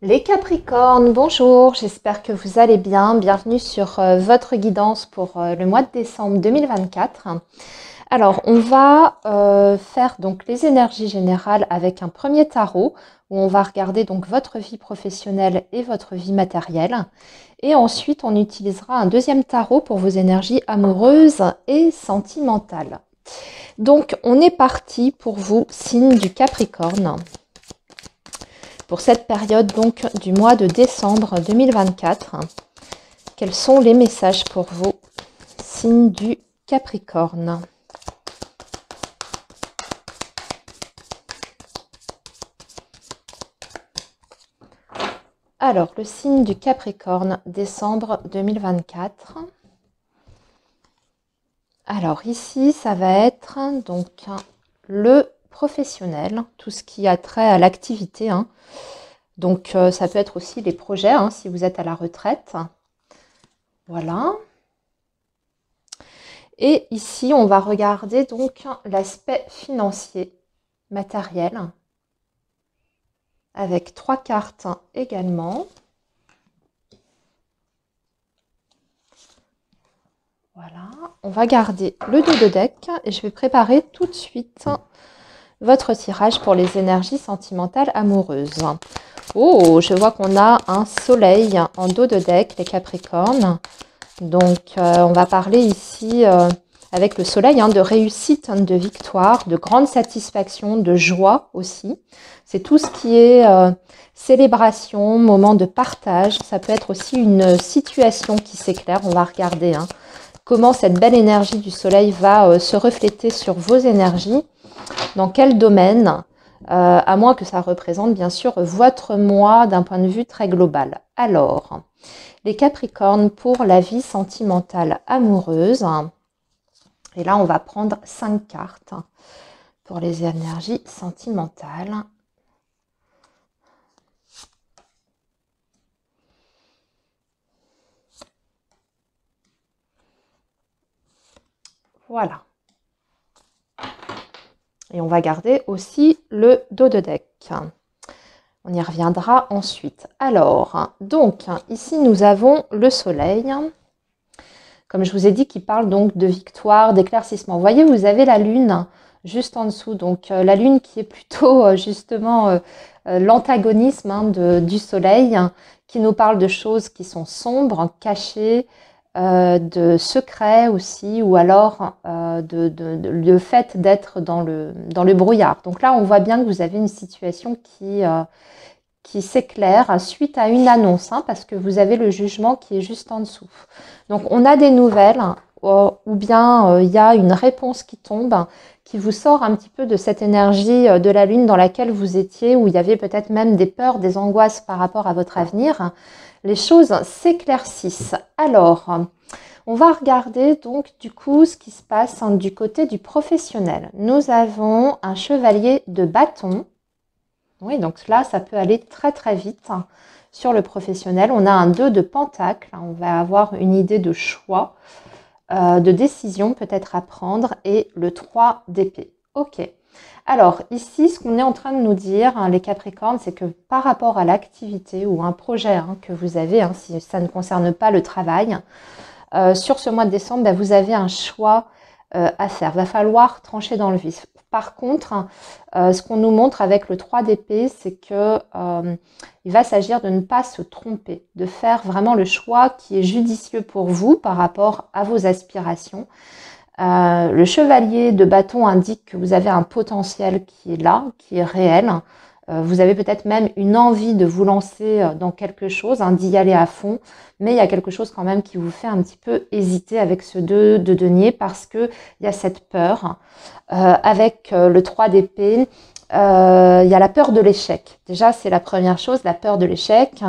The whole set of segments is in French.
Les Capricornes, bonjour, j'espère que vous allez bien. Bienvenue sur votre guidance pour le mois de décembre 2024. Alors, on va faire donc les énergies générales avec un premier tarot où on va regarder donc votre vie professionnelle et votre vie matérielle. Et ensuite, on utilisera un deuxième tarot pour vos énergies amoureuses et sentimentales. Donc, on est parti pour vous, signe du Capricorne. Pour cette période donc du mois de décembre 2024, quels sont les messages pour vous, signe du Capricorne? Alors, le signe du Capricorne, décembre 2024. Alors ici, ça va être donc le professionnel, tout ce qui a trait à l'activité. Donc, ça peut être aussi les projets, si vous êtes à la retraite. Voilà. Et ici, on va regarder donc l'aspect financier, matériel, avec 3 cartes également. Voilà. On va garder le dos de deck et je vais préparer tout de suite votre tirage pour les énergies sentimentales amoureuses. Oh, je vois qu'on a un soleil en dos de deck, les Capricornes. Donc, on va parler ici, avec le soleil, de réussite, de victoire, de grande satisfaction, de joie aussi. C'est tout ce qui est célébration, moment de partage. Ça peut être aussi une situation qui s'éclaire. On va regarder comment cette belle énergie du soleil va se refléter sur vos énergies. Dans quel domaine, à moins que ça représente bien sûr votre moi d'un point de vue très global. Alors, les Capricornes pour la vie sentimentale amoureuse. Et là, on va prendre 5 cartes pour les énergies sentimentales. Voilà. Et on va garder aussi le dos de deck. On y reviendra ensuite. Alors, donc, ici, nous avons le soleil. Comme je vous ai dit, qui parle donc de victoire, d'éclaircissement. Vous voyez, vous avez la lune juste en dessous. Donc, la lune qui est plutôt, justement, l'antagonisme du soleil, qui nous parle de choses qui sont sombres, cachées, de secrets aussi, ou alors le fait d'être dans le brouillard. Donc là, on voit bien que vous avez une situation qui s'éclaire suite à une annonce, parce que vous avez le jugement qui est juste en dessous. Donc, on a des nouvelles, ou bien il y a une réponse qui tombe, qui vous sort un petit peu de cette énergie de la lune dans laquelle vous étiez, où il y avait peut-être même des peurs, des angoisses par rapport à votre avenir. Les choses s'éclaircissent. Alors, on va regarder donc du coup ce qui se passe du côté du professionnel. Nous avons un chevalier de bâton. Oui, donc là, ça peut aller très très vite sur le professionnel. On a un 2 de pentacle. On va avoir une idée de choix, de décision peut-être à prendre, et le 3 d'épée. Ok. Alors ici, ce qu'on est en train de nous dire, les Capricornes, c'est que par rapport à l'activité ou un projet que vous avez, si ça ne concerne pas le travail, sur ce mois de décembre, vous avez un choix à faire. Il va falloir trancher dans le vif. Par contre, ce qu'on nous montre avec le 3 d'épée, c'est que il va s'agir de ne pas se tromper, de faire vraiment le choix qui est judicieux pour vous par rapport à vos aspirations. Le chevalier de bâton indique que vous avez un potentiel qui est là, qui est réel. Vous avez peut-être même une envie de vous lancer dans quelque chose, d'y aller à fond, mais il y a quelque chose quand même qui vous fait un petit peu hésiter avec ce 2 de denier, parce qu'il y a cette peur. Avec le 3 d'épée, il y a la peur de l'échec. Déjà, c'est la première chose, la peur de l'échec,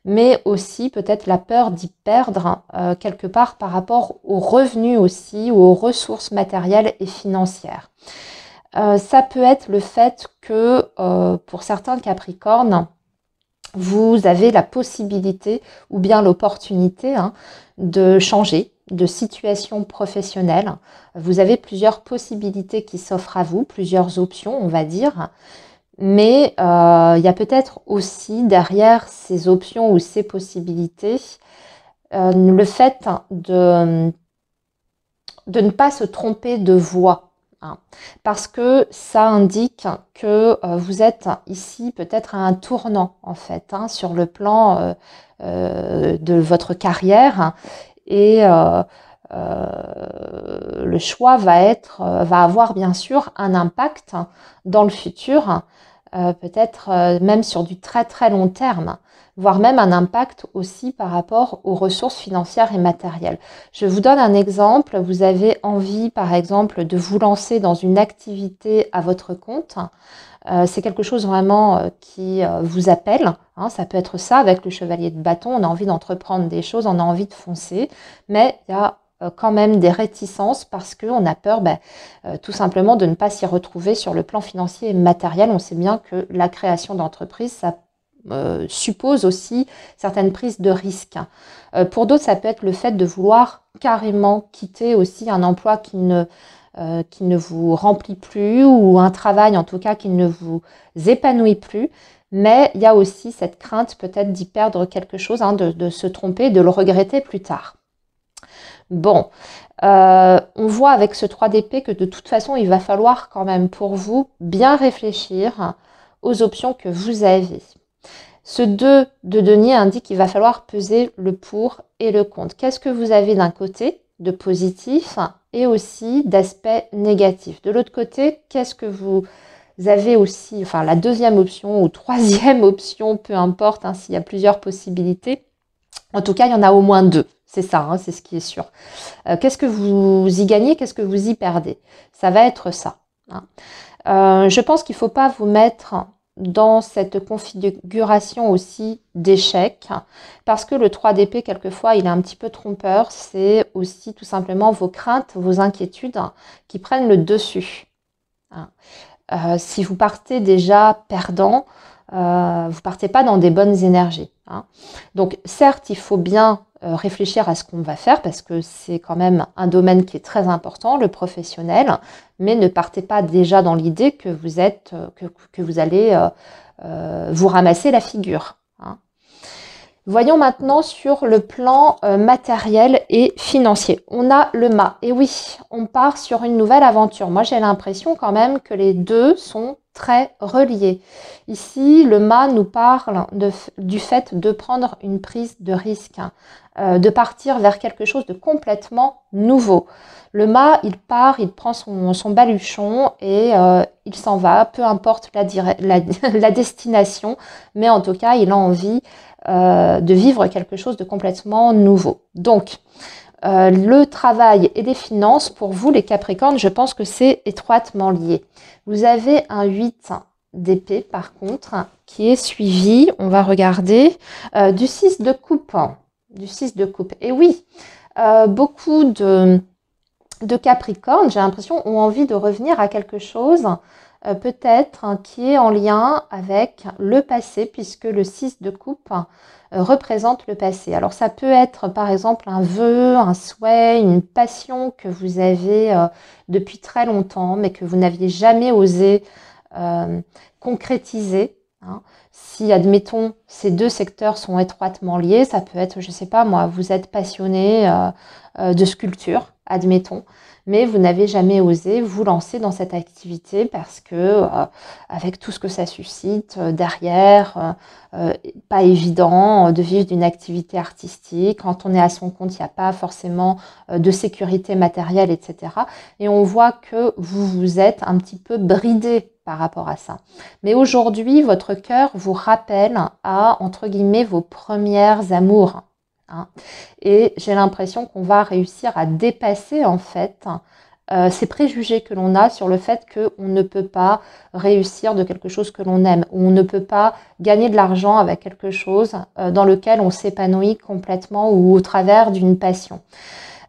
mais aussi peut-être la peur d'y perdre quelque part par rapport aux revenus aussi, ou aux ressources matérielles et financières. Ça peut être le fait que pour certains Capricornes, vous avez la possibilité ou bien l'opportunité de changer de situation professionnelle. Vous avez plusieurs possibilités qui s'offrent à vous, plusieurs options, on va dire. Mais il y a peut-être aussi derrière ces options ou ces possibilités le fait de ne pas se tromper de voie. Hein, parce que ça indique que vous êtes ici peut-être à un tournant en fait hein, sur le plan de votre carrière et le choix va avoir bien sûr un impact dans le futur, peut-être même sur du très très long terme, voire même un impact aussi par rapport aux ressources financières et matérielles. Je vous donne un exemple. Vous avez envie, par exemple, de vous lancer dans une activité à votre compte. C'est quelque chose vraiment qui vous appelle. Hein, ça peut être ça avec le chevalier de bâton. On a envie d'entreprendre des choses, on a envie de foncer, mais il y a quand même des réticences parce qu'on a peur tout simplement de ne pas s'y retrouver sur le plan financier et matériel. On sait bien que la création d'entreprise, ça suppose aussi certaines prises de risques. Pour d'autres, ça peut être le fait de vouloir carrément quitter aussi un emploi qui ne vous remplit plus ou un travail en tout cas qui ne vous épanouit plus. Mais il y a aussi cette crainte peut-être d'y perdre quelque chose, hein, de se tromper, de le regretter plus tard. Bon, on voit avec ce 3 d'épée que de toute façon, il va falloir quand même pour vous bien réfléchir aux options que vous avez. Ce 2 de denier indique qu'il va falloir peser le pour et le contre. Qu'est-ce que vous avez d'un côté de positif et aussi d'aspect négatif? De l'autre côté, qu'est-ce que vous avez aussi, enfin la deuxième option ou troisième option, peu importe hein, s'il y a plusieurs possibilités. En tout cas, il y en a au moins 2. C'est ça, hein, c'est ce qui est sûr. Qu'est-ce que vous y gagnez? Qu'est-ce que vous y perdez? Ça va être ça. Hein. Je pense qu'il ne faut pas vous mettre dans cette configuration aussi d'échec, parce que le 3 d'épée, quelquefois, il est un petit peu trompeur. C'est aussi tout simplement vos craintes, vos inquiétudes qui prennent le dessus. Hein. Si vous partez déjà perdant, vous partez pas dans des bonnes énergies. Hein. Donc certes, il faut bien réfléchir à ce qu'on va faire parce que c'est quand même un domaine qui est très important, le professionnel, mais ne partez pas déjà dans l'idée que vous êtes, que vous allez vous ramasser la figure. Hein. Voyons maintenant sur le plan matériel et financier. On a le mât. Et oui, on part sur une nouvelle aventure. Moi, j'ai l'impression quand même que les deux sont très reliés. Ici, le mât nous parle du fait de prendre une prise de risque, hein, de partir vers quelque chose de complètement nouveau. Le mât, il part, il prend son baluchon et il s'en va, peu importe la destination, mais en tout cas, il a envie de vivre quelque chose de complètement nouveau. Donc, le travail et les finances, pour vous les Capricornes, je pense que c'est étroitement lié. Vous avez un 8 d'épée par contre, qui est suivi, on va regarder, du 6 de coupe. Du 6 de coupe. Et oui, beaucoup de Capricornes, j'ai l'impression, ont envie de revenir à quelque chose peut-être qui est en lien avec le passé, puisque le 6 de coupe représente le passé. Alors ça peut être par exemple un vœu, un souhait, une passion que vous avez depuis très longtemps, mais que vous n'aviez jamais osé concrétiser. Hein. Si, admettons, ces deux secteurs sont étroitement liés, ça peut être, je ne sais pas moi, vous êtes passionné de sculpture, admettons, mais vous n'avez jamais osé vous lancer dans cette activité parce que, avec tout ce que ça suscite derrière, pas évident de vivre d'une activité artistique. Quand on est à son compte, il n'y a pas forcément de sécurité matérielle, etc. Et on voit que vous vous êtes un petit peu bridé par rapport à ça. Mais aujourd'hui, votre cœur vous rappelle à, entre guillemets, vos premières amours. Hein. Et j'ai l'impression qu'on va réussir à dépasser en fait ces préjugés que l'on a sur le fait qu'on ne peut pas réussir de quelque chose que l'on aime, ou on ne peut pas gagner de l'argent avec quelque chose dans lequel on s'épanouit complètement ou au travers d'une passion.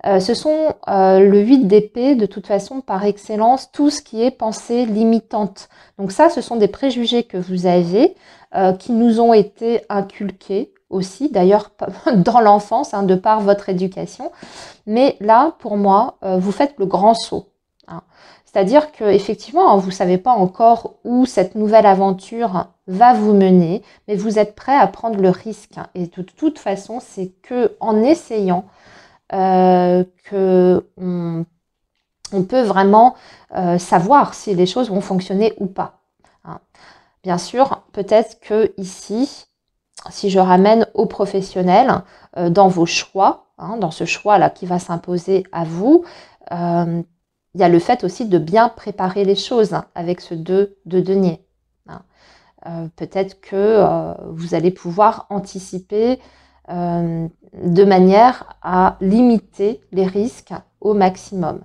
Ce sont le 8 d'épée, de toute façon, par excellence, tout ce qui est pensée limitante. Donc ça, ce sont des préjugés que vous avez, qui nous ont été inculqués aussi, d'ailleurs dans l'enfance, hein, de par votre éducation. Mais là, pour moi, vous faites le grand saut. Hein. C'est-à-dire qu'effectivement, vous ne savez pas encore où cette nouvelle aventure va vous mener, mais vous êtes prêt à prendre le risque. Et de toute façon, c'est qu'en essayant qu'on peut vraiment savoir si les choses vont fonctionner ou pas. Hein. Bien sûr, peut-être que ici, si je ramène aux professionnels, dans vos choix, hein, dans ce choix-là qui va s'imposer à vous, il y a le fait aussi de bien préparer les choses avec ce 2 de denier. Hein. Peut-être que vous allez pouvoir anticiper de manière à limiter les risques au maximum.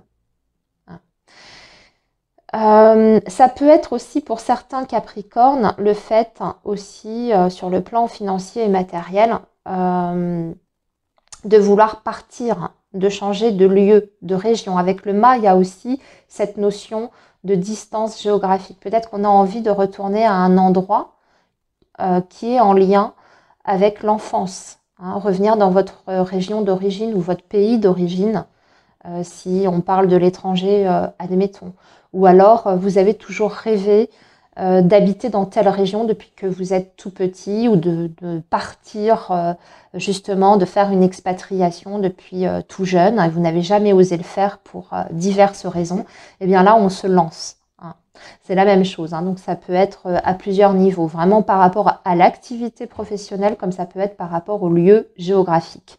Ça peut être aussi pour certains Capricornes le fait aussi sur le plan financier et matériel de vouloir partir, de changer de lieu, de région. Avec le mât, il y a aussi cette notion de distance géographique. Peut-être qu'on a envie de retourner à un endroit qui est en lien avec l'enfance. Hein, revenir dans votre région d'origine ou votre pays d'origine, si on parle de l'étranger, admettons. Ou alors, vous avez toujours rêvé d'habiter dans telle région depuis que vous êtes tout petit, ou de partir justement, de faire une expatriation depuis tout jeune, et vous n'avez jamais osé le faire pour diverses raisons. Et bien là, on se lance. Hein. C'est la même chose, hein. Donc ça peut être à plusieurs niveaux, vraiment par rapport à l'activité professionnelle, comme ça peut être par rapport au lieu géographique.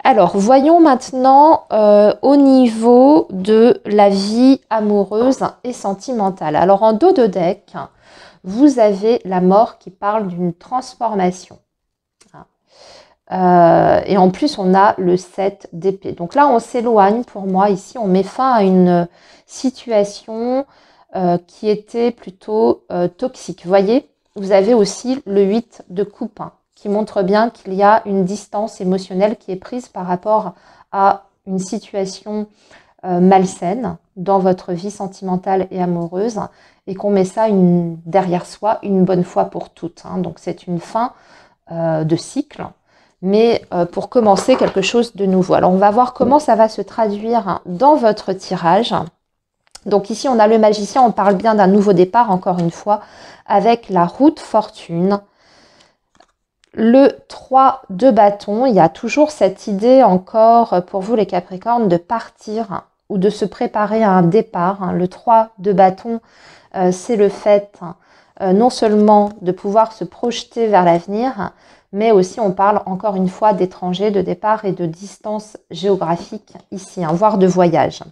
Alors, voyons maintenant au niveau de la vie amoureuse et sentimentale. Alors, en dos de deck, vous avez la mort qui parle d'une transformation. Et en plus, on a le 7 d'épée. Donc là, on s'éloigne, pour moi, ici, on met fin à une situation qui était plutôt toxique. Vous voyez, vous avez aussi le 8 de coupe, hein, qui montre bien qu'il y a une distance émotionnelle qui est prise par rapport à une situation malsaine dans votre vie sentimentale et amoureuse, et qu'on met ça derrière soi une bonne fois pour toutes. Hein. Donc c'est une fin de cycle, mais pour commencer quelque chose de nouveau. Alors on va voir comment ça va se traduire dans votre tirage. Donc ici on a le magicien, on parle bien d'un nouveau départ, encore une fois, avec la roue de fortune. Le 3 de bâton, il y a toujours cette idée encore pour vous les Capricornes de partir ou de se préparer à un départ. Le 3 de bâton, c'est le fait non seulement de pouvoir se projeter vers l'avenir, mais aussi on parle encore une fois d'étrangers, de départ et de distance géographique ici, voire de voyage.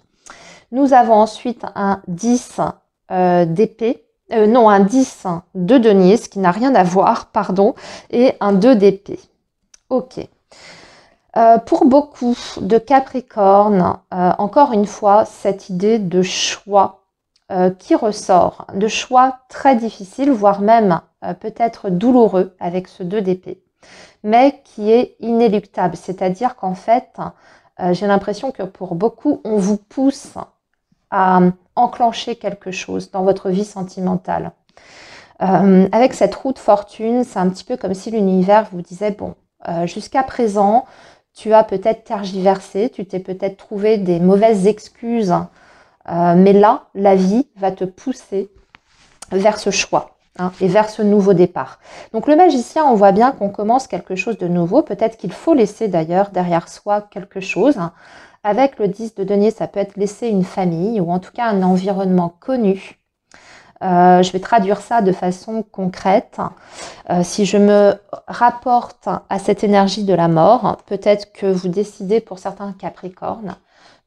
Nous avons ensuite un 10 d'épée. Non, un 10 de denier, ce qui n'a rien à voir, pardon, et un 2 d'épée. Ok. Pour beaucoup de Capricornes, encore une fois, cette idée de choix qui ressort, de choix très difficiles, voire même peut-être douloureux avec ce 2 d'épée, mais qui est inéluctable. C'est-à-dire qu'en fait, j'ai l'impression que pour beaucoup, on vous pousse à enclencher quelque chose dans votre vie sentimentale. Avec cette roue de fortune, c'est un petit peu comme si l'univers vous disait, bon, jusqu'à présent, tu as peut-être tergiversé, tu t'es peut-être trouvé des mauvaises excuses, mais là, la vie va te pousser vers ce choix et vers ce nouveau départ. Donc le magicien, on voit bien qu'on commence quelque chose de nouveau, peut-être qu'il faut laisser d'ailleurs derrière soi quelque chose. Avec le 10 de denier, ça peut être laisser une famille ou en tout cas un environnement connu. Je vais traduire ça de façon concrète. Si je me rapporte à cette énergie de la mort, peut-être que vous décidez pour certains Capricornes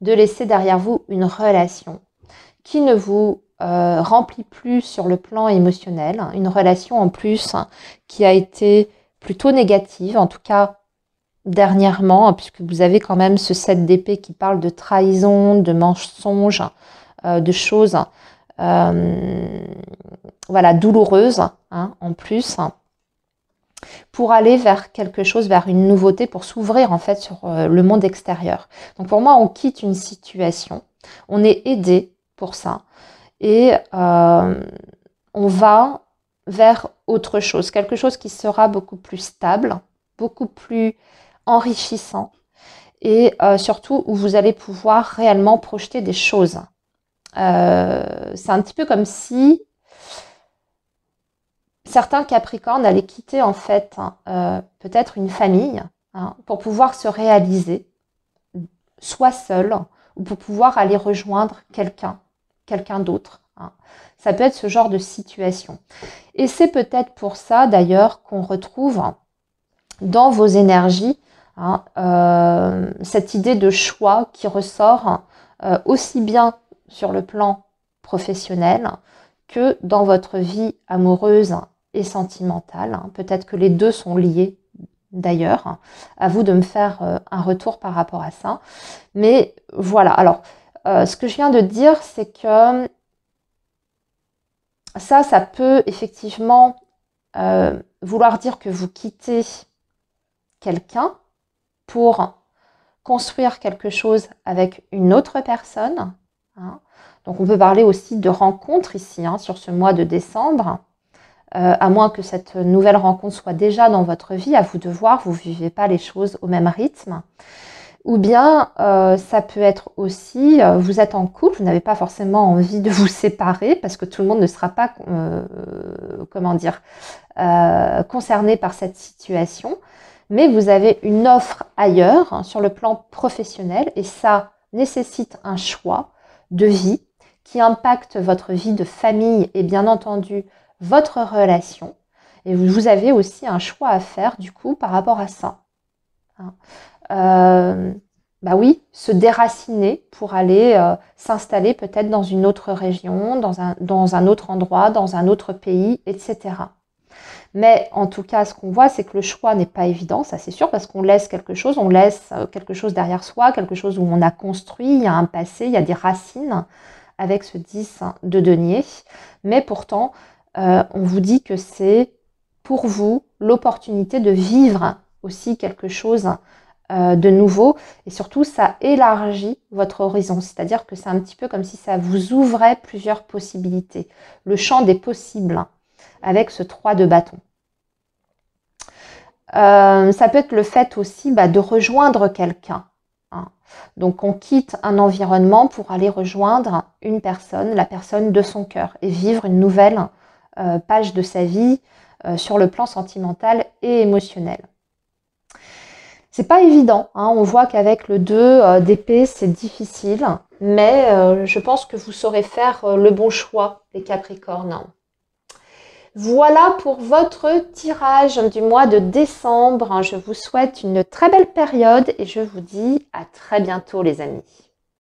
de laisser derrière vous une relation qui ne vous remplit plus sur le plan émotionnel, une relation en plus qui a été plutôt négative, en tout cas dernièrement, puisque vous avez quand même ce 7 d'épée qui parle de trahison, de mensonges, de choses voilà, douloureuses en plus, pour aller vers quelque chose, vers une nouveauté, pour s'ouvrir en fait sur le monde extérieur. Donc pour moi, on quitte une situation, on est aidé pour ça, et on va vers autre chose, quelque chose qui sera beaucoup plus stable, beaucoup plus enrichissant, et surtout où vous allez pouvoir réellement projeter des choses c'est un petit peu comme si certains Capricornes allaient quitter en fait peut-être une famille pour pouvoir se réaliser, soit seul, ou pour pouvoir aller rejoindre quelqu'un d'autre. Ça peut être ce genre de situation. Et c'est peut-être pour ça d'ailleurs qu'on retrouve dans vos énergies cette idée de choix qui ressort aussi bien sur le plan professionnel que dans votre vie amoureuse et sentimentale. Peut-être que les deux sont liés d'ailleurs. À vous de me faire un retour par rapport à ça. Mais voilà, alors ce que je viens de dire, c'est que ça peut effectivement vouloir dire que vous quittez quelqu'un pour construire quelque chose avec une autre personne. Donc on peut parler aussi de rencontres ici, sur ce mois de décembre, à moins que cette nouvelle rencontre soit déjà dans votre vie, à vous de voir, vous ne vivez pas les choses au même rythme. Ou bien ça peut être aussi, vous êtes en couple, vous n'avez pas forcément envie de vous séparer parce que tout le monde ne sera pas, concerné par cette situation. Mais vous avez une offre ailleurs sur le plan professionnel et ça nécessite un choix de vie qui impacte votre vie de famille et bien entendu votre relation. Et vous avez aussi un choix à faire du coup par rapport à ça. Oui, se déraciner pour aller s'installer peut-être dans une autre région, dans un autre endroit, dans un autre pays, etc. Mais en tout cas, ce qu'on voit, c'est que le choix n'est pas évident, ça c'est sûr, parce qu'on laisse quelque chose derrière soi, quelque chose où on a construit, il y a un passé, il y a des racines avec ce 10 de denier. Mais pourtant, on vous dit que c'est pour vous l'opportunité de vivre aussi quelque chose de nouveau. Et surtout, ça élargit votre horizon. C'est-à-dire que c'est un petit peu comme si ça vous ouvrait plusieurs possibilités. Le champ des possibles avec ce 3 de bâton. Ça peut être le fait aussi de rejoindre quelqu'un. Donc on quitte un environnement pour aller rejoindre une personne, la personne de son cœur, et vivre une nouvelle page de sa vie sur le plan sentimental et émotionnel. C'est pas évident, on voit qu'avec le 2 d'épée c'est difficile, mais je pense que vous saurez faire le bon choix, les Capricornes. Voilà pour votre tirage du mois de décembre. Je vous souhaite une très belle période et je vous dis à très bientôt les amis.